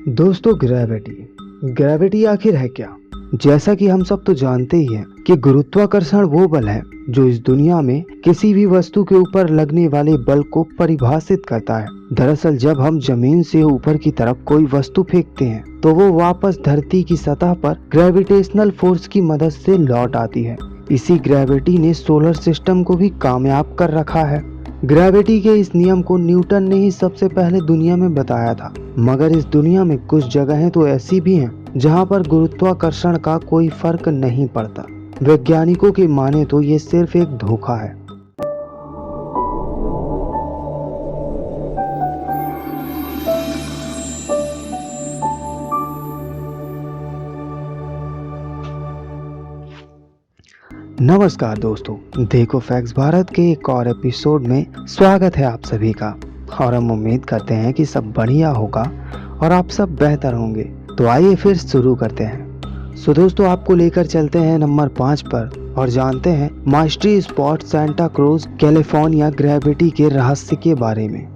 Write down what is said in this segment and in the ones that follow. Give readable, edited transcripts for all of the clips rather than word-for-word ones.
दोस्तों, ग्रेविटी आखिर है क्या? जैसा कि हम सब तो जानते ही हैं कि गुरुत्वाकर्षण वो बल है जो इस दुनिया में किसी भी वस्तु के ऊपर लगने वाले बल को परिभाषित करता है। दरअसल जब हम जमीन से ऊपर की तरफ कोई वस्तु फेंकते हैं तो वो वापस धरती की सतह पर ग्रेविटेशनल फोर्स की मदद से लौट आती है। इसी ग्रेविटी ने सोलर सिस्टम को भी कामयाब कर रखा है। ग्रेविटी के इस नियम को न्यूटन ने ही सबसे पहले दुनिया में बताया था, मगर इस दुनिया में कुछ जगहें तो ऐसी भी हैं जहां पर गुरुत्वाकर्षण का कोई फर्क नहीं पड़ता। वैज्ञानिकों की माने तो ये सिर्फ एक धोखा है। नमस्कार दोस्तों, देखो फैक्ट्स भारत के एक और एपिसोड में स्वागत है आप सभी का। और हम उम्मीद करते हैं कि सब बढ़िया होगा और आप सब बेहतर होंगे। तो आइए फिर शुरू करते हैं। दोस्तों, आपको लेकर चलते हैं नंबर 5 पर और जानते हैं mystery spot Santa Cruz California gravity के रहस्य के बारे में।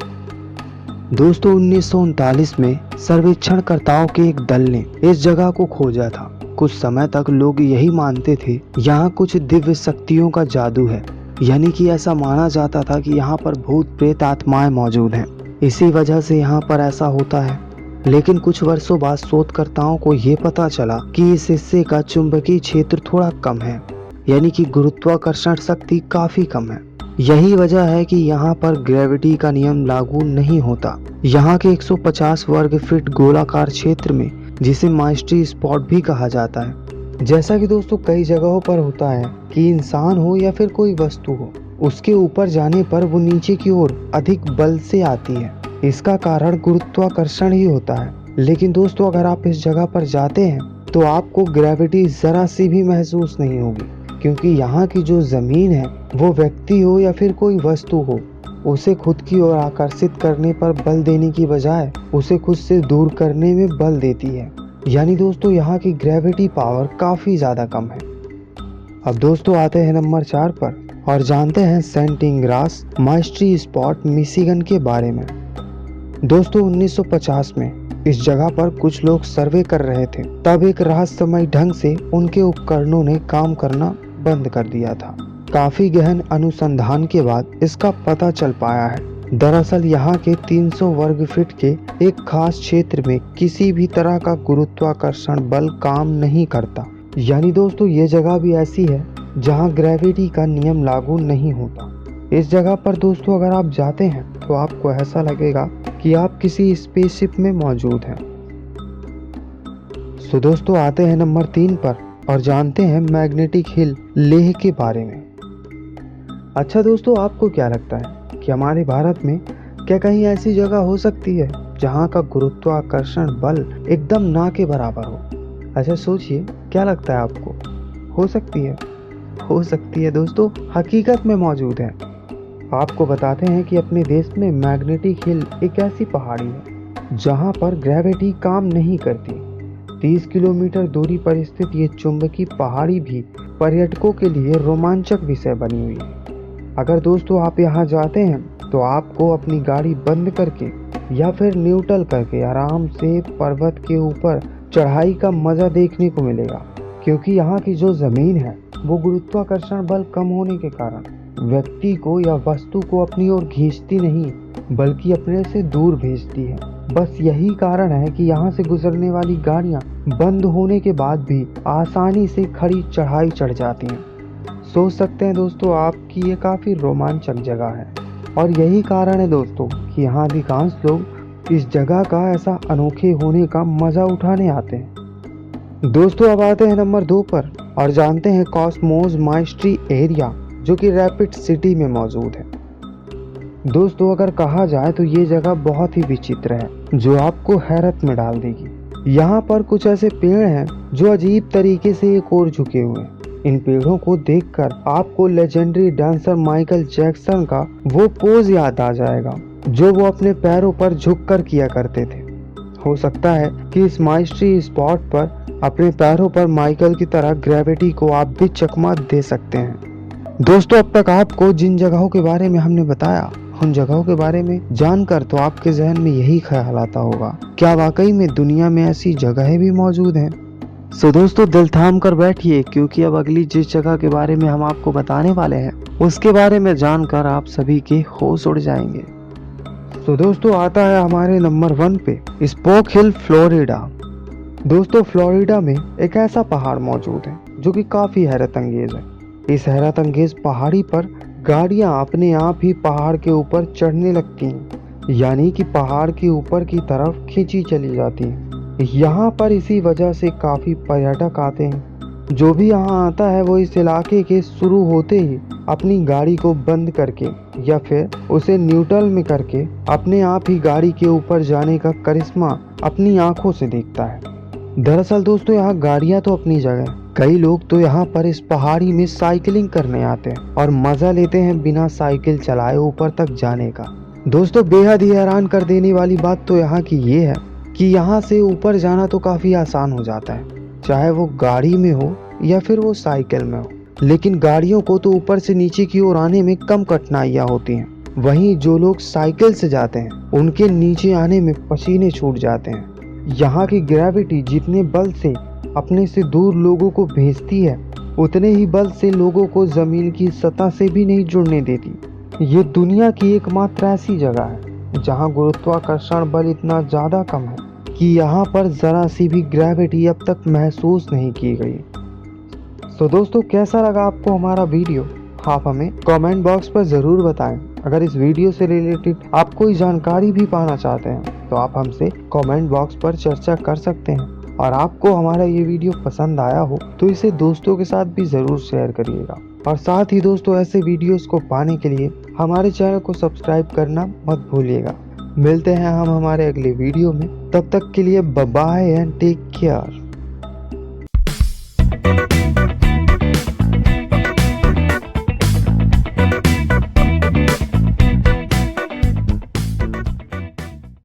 दोस्तों, 1939 में सर्वेक्षणकर्ताओं के एक दल ने इस जगह को खोजा था। कुछ समय तक लोग यही मानते थे यहाँ कुछ दिव्य शक्तियों का जादू है, यानी कि ऐसा माना जाता था कि यहाँ पर भूत प्रेत आत्माएं मौजूद हैं, इसी वजह से यहाँ पर ऐसा होता है। लेकिन कुछ वर्षों बाद शोधकर्ताओं को ये पता चला कि इस हिस्से का चुंबकीय क्षेत्र थोड़ा कम है, यानी कि गुरुत्वाकर्षण शक्ति काफी कम है। यही वजह है कि यहाँ पर ग्रेविटी का नियम लागू नहीं होता। यहाँ के 150 वर्ग फीट गोलाकार क्षेत्र में, जिसे माइस्ट्री स्पॉट भी कहा जाता है, जैसा कि दोस्तों कई जगहों पर होता है कि इंसान हो या फिर कोई वस्तु हो, उसके ऊपर जाने पर वो नीचे की ओर अधिक बल से आती है। इसका कारण गुरुत्वाकर्षण ही होता है। लेकिन दोस्तों, अगर आप इस जगह पर जाते हैं तो आपको ग्रेविटी जरा सी भी महसूस नहीं होगी, क्योंकि यहाँ की जो जमीन है वो व्यक्ति हो या फिर कोई वस्तु हो, उसे खुद की ओर आकर्षित करने पर बल देने की बजाय उसे खुद से दूर करने में बल देती है। यानी दोस्तों, यहाँ की ग्रेविटी पावर काफी ज्यादा कम है। अब दोस्तों आते हैं नंबर 4 पर और जानते हैं सेंट इंग्रास माइस्ट्री स्पॉट मिशिगन के बारे में। दोस्तों, 1950 में इस जगह पर कुछ लोग सर्वे कर रहे थे। तब एक रहस्यमय ढंग से उनके उपकरणों ने काम करना बंद कर दिया था। काफी गहन अनुसंधान के बाद इसका पता चल पाया है। दरअसल यहाँ के 300 वर्ग फीट के एक खास क्षेत्र में किसी भी तरह का गुरुत्वाकर्षण बल काम नहीं करता। यानी दोस्तों, ये जगह भी ऐसी है जहाँ ग्रेविटी का नियम लागू नहीं होता। इस जगह पर दोस्तों अगर आप जाते हैं तो आपको ऐसा लगेगा कि आप किसी स्पेसशिप में मौजूद हैं। दोस्तों आते हैं नंबर 3 पर और जानते हैं मैग्नेटिक हिल लेह के बारे में। अच्छा दोस्तों, आपको क्या लगता है कि हमारे भारत में क्या कहीं ऐसी जगह हो सकती है जहां का गुरुत्वाकर्षण बल एकदम ना के बराबर हो? अच्छा सोचिए, क्या लगता है आपको? हो सकती है? हो सकती है दोस्तों, हकीकत में मौजूद है। आपको बताते हैं कि अपने देश में मैग्नेटिक हिल एक ऐसी पहाड़ी है जहां पर ग्रेविटी काम नहीं करती। 30 किलोमीटर दूरी पर स्थित ये चुंबकीय पहाड़ी भी पर्यटकों के लिए रोमांचक विषय बनी हुई है। अगर दोस्तों आप यहाँ जाते हैं तो आपको अपनी गाड़ी बंद करके या फिर न्यूट्रल करके आराम से पर्वत के ऊपर चढ़ाई का मजा देखने को मिलेगा, क्योंकि यहाँ की जो जमीन है वो गुरुत्वाकर्षण बल कम होने के कारण व्यक्ति को या वस्तु को अपनी ओर खींचती नहीं, बल्कि अपने से दूर भेजती है। बस यही कारण है कि यहाँ से गुजरने वाली गाड़ियाँ बंद होने के बाद भी आसानी से खड़ी चढ़ाई चढ़ जाती हैं। सोच सकते हैं दोस्तों आप कि ये काफी रोमांचक जगह है, और यही कारण है दोस्तों कि यहाँ अधिकांश लोग इस जगह का ऐसा अनोखे होने का मजा उठाने आते हैं। दोस्तों अब आते हैं नंबर 2 पर और जानते हैं कॉस्मोस माइस्ट्री एरिया, जो कि रैपिड सिटी में मौजूद है। दोस्तों अगर कहा जाए तो ये जगह बहुत ही विचित्र है, जो आपको हैरत में डाल देगी। यहाँ पर कुछ ऐसे पेड़ हैं जो अजीब तरीके से एक ओर झुके हुए हैं। इन पेड़ों को देखकर आपको लेजेंडरी डांसर माइकल जैक्सन का वो पोज याद आ जाएगा जो वो अपने पैरों पर झुककर किया करते थे। हो सकता है कि इस माइस्ट्री स्पॉट पर अपने पैरों पर माइकल की तरह ग्रेविटी को आप भी चकमा दे सकते हैं। दोस्तों अब तक आपको जिन जगहों के बारे में हमने बताया उन जगहों के बारे में जानकर तो आपके जहन में यही ख्याल आता होगा, क्या वाकई में दुनिया में ऐसी जगहें भी मौजूद हैं? सो दोस्तों, दिल थाम कर बैठिए, क्योंकि अब अगली जिस जगह के बारे में हम आपको बताने वाले हैं उसके बारे में जानकर आप सभी के होश उड़ जाएंगे। तो दोस्तों, आता है हमारे नंबर 1 पे स्पोक हिल, फ्लोरिडा। दोस्तों, फ्लोरिडा में एक ऐसा पहाड़ मौजूद है जो कि काफी हैरत अंगेज है। इस हैरत अंगेज पहाड़ी पर गाड़ियां अपने आप ही पहाड़ के ऊपर चढ़ने लगती हैं, यानी कि पहाड़ के ऊपर की तरफ खींची चली जाती हैं। यहाँ पर इसी वजह से काफी पर्यटक आते हैं। जो भी यहाँ आता है वो इस इलाके के शुरू होते ही अपनी गाड़ी को बंद करके या फिर उसे न्यूट्रल में करके अपने आप ही गाड़ी के ऊपर जाने का करिश्मा अपनी आंखों से देखता है। दरअसल दोस्तों, यहाँ गाड़ियाँ तो अपनी जगह, कई लोग तो यहाँ पर इस पहाड़ी में साइकिलिंग करने आते हैं और मजा लेते हैं बिना साइकिल चलाए ऊपर तक जाने का। दोस्तों, बेहद ही हैरान कर देने वाली बात तो यहाँ की ये है कि यहाँ से ऊपर जाना तो काफी आसान हो जाता है, चाहे वो गाड़ी में हो या फिर वो साइकिल में हो। लेकिन गाड़ियों को तो ऊपर से नीचे की ओर आने में कम कठिनाइयाँ होती हैं, वहीं जो लोग साइकिल से जाते हैं उनके नीचे आने में पसीने छूट जाते हैं। यहाँ की ग्रेविटी जितने बल से अपने से दूर लोगों को भेजती है, उतने ही बल से लोगों को जमीन की सतह से भी नहीं जुड़ने देती। ये दुनिया की एकमात्र ऐसी जगह है जहाँ गुरुत्वाकर्षण बल इतना ज्यादा कम है कि यहाँ पर जरा सी भी ग्रेविटी अब तक महसूस नहीं की गई। तो दोस्तों, कैसा लगा आपको हमारा वीडियो? आप हमें कमेंट बॉक्स पर ज़रूर बताएं। अगर इस वीडियो से रिलेटेड आप कोई जानकारी भी पाना चाहते हैं तो आप हमसे कमेंट बॉक्स पर चर्चा कर सकते हैं। और आपको हमारा ये वीडियो पसंद आया हो तो इसे दोस्तों के साथ भी ज़रूर शेयर करिएगा। और साथ ही दोस्तों, ऐसे वीडियोस को पाने के लिए हमारे चैनल को सब्सक्राइब करना मत भूलिएगा। मिलते हैं हम हमारे अगले वीडियो में, तब तक के लिए bye bye and take care.